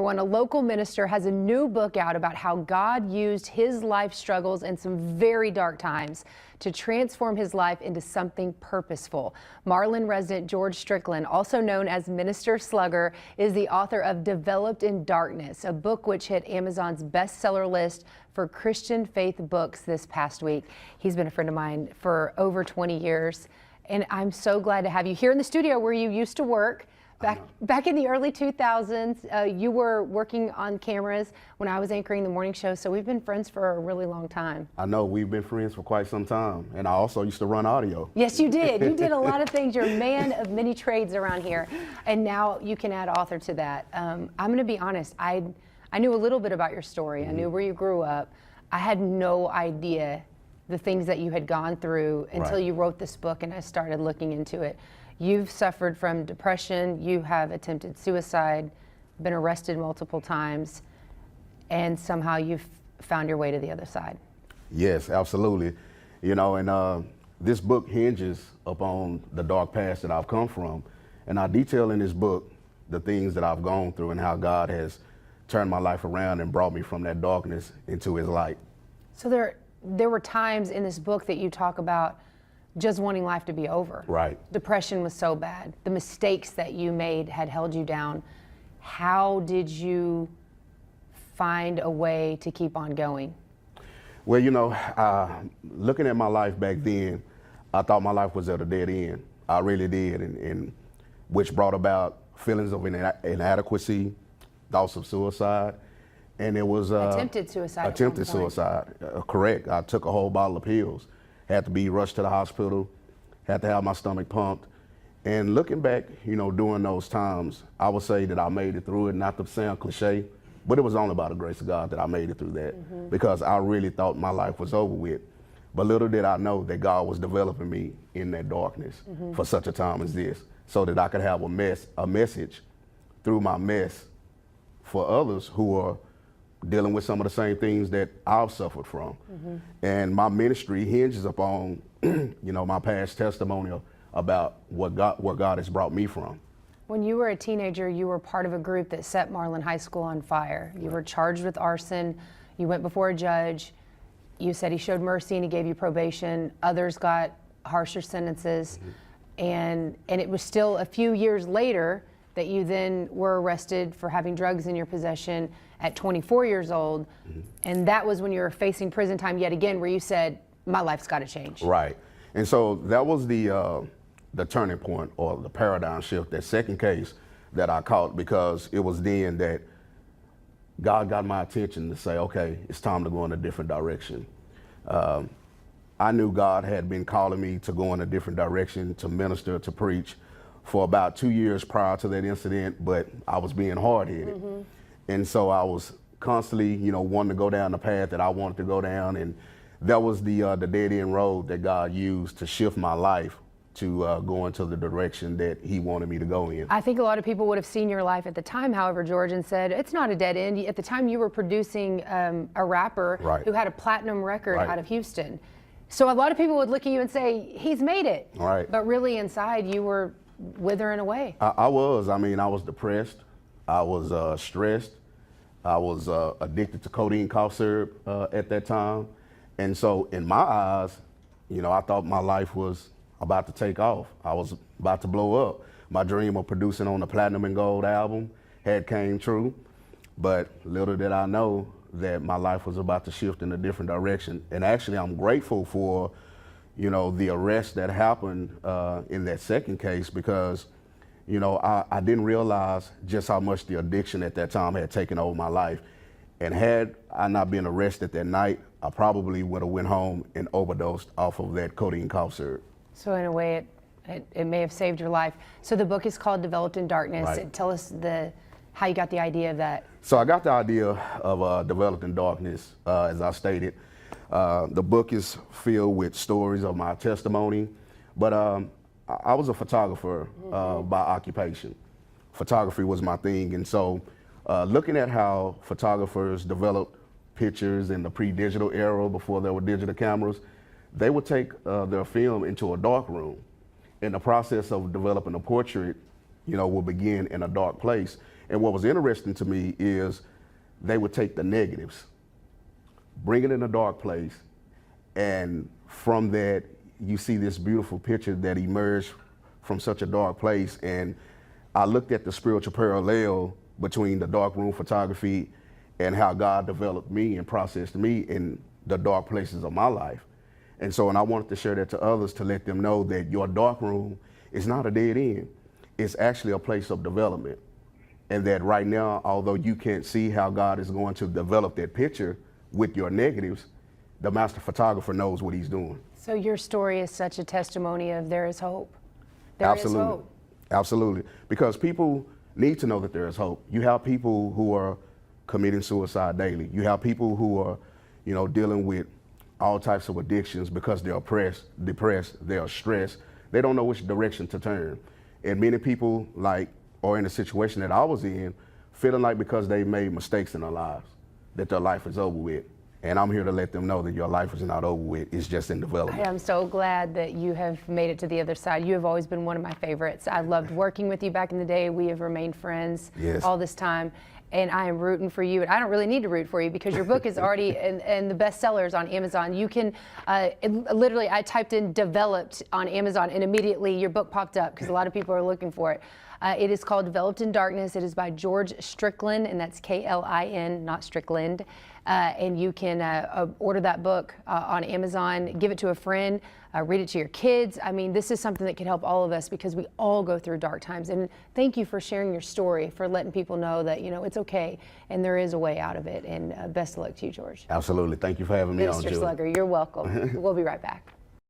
number one, a local minister has a new book out about how God used his life struggles and some very dark times to transform his life into something purposeful. Marlin resident George Strickland, also known as Minister Slugger, is the author of Developed in Darkness, a book which hit Amazon's bestseller list for Christian faith books this past week. He's been a friend of mine for over 20 years, and I'm so glad to have you here in the studio where you used to work. Back in the early 2000s, you were working on cameras when I was anchoring the morning show, so we've been friends for a really long time. I know, we've been friends for quite some time, and I also used to run audio. Yes, you did. You did a lot of things. You're a man of many trades around here, and now you can add author to that. I'm going to be honest, I knew a little bit about your story. I knew where you grew up. I had no idea the things that you had gone through until you wrote this book, and I started looking into it. You've suffered from depression, you have attempted suicide, been arrested multiple times, and somehow you've found your way to the other side. Yes, absolutely. You know, and this book hinges upon the dark past that I've come from. And I detail in this book the things that I've gone through and how God has turned my life around and brought me from that darkness into his light. So there were times in this book that you talk about just wanting life to be over. Right. Depression was so bad. The mistakes that you made had held you down. How did you find a way to keep on going? Well, you know, looking at my life back then, I thought my life was at a dead end. I really did, and which brought about feelings of inadequacy, thoughts of suicide, and it was attempted suicide. Attempted suicide, correct. I took a whole bottle of pills. Had to be rushed to the hospital, had to have my stomach pumped. And looking back, you know, during those times, I would say that I made it through it, not to sound cliche, but it was only by the grace of God that I made it through that, because I really thought my life was over with. But little did I know that God was developing me in that darkness for such a time as this, so that I could have a message through my mess for others who are dealing with some of the same things that I've suffered from. And my ministry hinges upon, you know, my past testimony about what God has brought me from. When you were a teenager, you were part of a group that set Marlin High School on fire. You were charged with arson. You went before a judge. You said he showed mercy and he gave you probation. Others got harsher sentences. And it was still a few years later that you then were arrested for having drugs in your possession at 24 years old. And that was when you were facing prison time yet again, where you said, my life's got to change. Right. And so that was the turning point, or the paradigm shift, that second case that I caught, because it was then that God got my attention to say, okay, it's time to go in a different direction. I knew God had been calling me to go in a different direction, to minister, to preach, for about 2 years prior to that incident, but I was being hard-headed. And so I was constantly, you know, wanting to go down the path that I wanted to go down, and that was the dead-end road that God used to shift my life to go into the direction that he wanted me to go in. I think a lot of people would have seen your life at the time, however, George, and said, it's not a dead end. At the time, you were producing a rapper who had a platinum record out of Houston. So a lot of people would look at you and say, he's made it. But really inside, you were withering away. I was. I mean, I was depressed. I was stressed. I was addicted to codeine cough syrup at that time. And so in my eyes, you know, I thought my life was about to take off. I was about to blow up. My dream of producing on the platinum and gold album had came true. But little did I know that my life was about to shift in a different direction. And actually, I'm grateful for, you know, the arrest that happened in that second case, because, you know, I didn't realize just how much the addiction at that time had taken over my life. And had I not been arrested that night, I probably would have went home and overdosed off of that codeine cough syrup. So in a way, it may have saved your life. So the book is called Developed in Darkness. Tell us how you got the idea of that. So I got the idea of Developed in Darkness, as I stated. The book is filled with stories of my testimony, but I was a photographer by occupation. Photography was my thing, and so looking at how photographers developed pictures in the pre-digital era, before there were digital cameras, they would take their film into a dark room. And the process of developing a portrait, you know, will begin in a dark place. And what was interesting to me is they would take the negatives, bring it in a dark place, and from that, you see this beautiful picture that emerged from such a dark place. And I looked at the spiritual parallel between the darkroom photography and how God developed me and processed me in the dark places of my life. And so, and I wanted to share that to others to let them know that your darkroom is not a dead end. It's actually a place of development. And that right now, although you can't see how God is going to develop that picture with your negatives, the master photographer knows what he's doing. So your story is such a testimony of there is hope. There is hope. Absolutely. Because people need to know that there is hope. You have people who are committing suicide daily. You have people who are, dealing with all types of addictions because they're oppressed, depressed, they're stressed. They don't know which direction to turn. And many people are in a situation that I was in, feeling like because they made mistakes in their lives, that their life is over with. And I'm here to let them know that your life is not over with. It's just in development. I am so glad that you have made it to the other side. You have always been one of my favorites. I loved working with you back in the day. We have remained friends all this time. And I am rooting for you. And I don't really need to root for you because your book is already in the bestsellers on Amazon. You can, literally, I typed in developed on Amazon and immediately your book popped up because a lot of people are looking for it. It is called Developed in Darkness. It is by George Strickland, and that's K-L-I-N, not Strickland. And you can order that book on Amazon, give it to a friend, read it to your kids. I mean, this is something that can help all of us because we all go through dark times. And thank you for sharing your story, for letting people know that, it's okay and there is a way out of it. And best of luck to you, George. Absolutely. Thank you for having me on, Mr. Slugger, you're welcome. We'll be right back.